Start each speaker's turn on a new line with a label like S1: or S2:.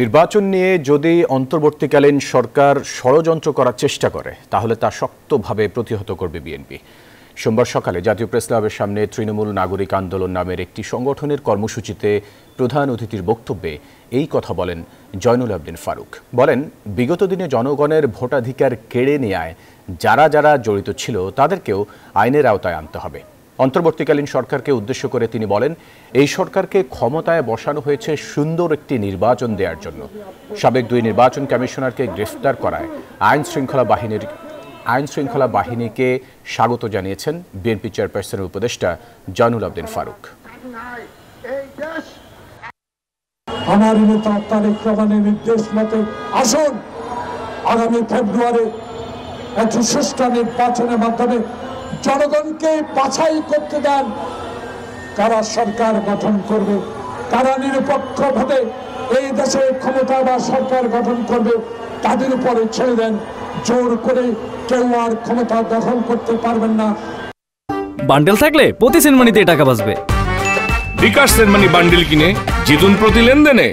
S1: নির্বাচন নিয়ে যদি অন্তর্বর্তীকালীন সরকার ষড়যন্ত্র করার চেষ্টা করে তাহলে তা শক্তভাবে প্রতিহত করবে বিএনপি। সোমবার সকালে জাতীয় প্রেস ক্লাবের সামনে তৃণমূল নাগরিক আন্দোলন নামের একটি সংগঠনের কর্মসূচিতে প্রধান অতিথির বক্তব্যে এই কথা বলেন জয়নুল আবদিন ফারুক। বলেন, বিগত দিনে জনগণের ভোটাধিকার কেড়ে নেয়ায় যারা যারা জড়িত ছিল তাদেরকেও আইনের আওতায় আনতে হবে। অন্তর্বর্তীকালীন সরকারকে উদ্দেশ্য করে তিনি বলেন, এই সরকারকে ক্ষমতায় বসানো হয়েছে সুন্দর একটি নির্বাচন দেওয়ার জন্য। সাবেক 2 নির্বাচন কমিশনারকে গ্রেফতার করায় আইন শৃঙ্খলা বাহিনীকে স্বাগত জানিয়েছেন বিএনপি চেয়ারপারসনের উপদেষ্টা জয়নুল আবদিন ফারুক।
S2: আমার নেতা তারেক রহমানের নির্দেশ মতে আসুন আগামী ফেব্রুয়ারি একটি সুষ্ঠু নির্বাচনের মাধ্যমে জনগণকে বাছাই করতে দেন কারা সরকার গঠন করবে, কারা নিরপেক্ষভাবে এই দেশে ক্ষমতা বা সরকার গঠন করবে তাদের উপরে ছেড়ে দেন। জোর করে কেউ আর ক্ষমতা দখল করতে পারবেন না।
S3: বান্ডেল থাকলে প্রতি সেনমানিতে টাকা বাঁচবে।
S4: বিকাশ সেনমানি বান্ডেল কিনে জিতুন প্রতি লেনদেনে।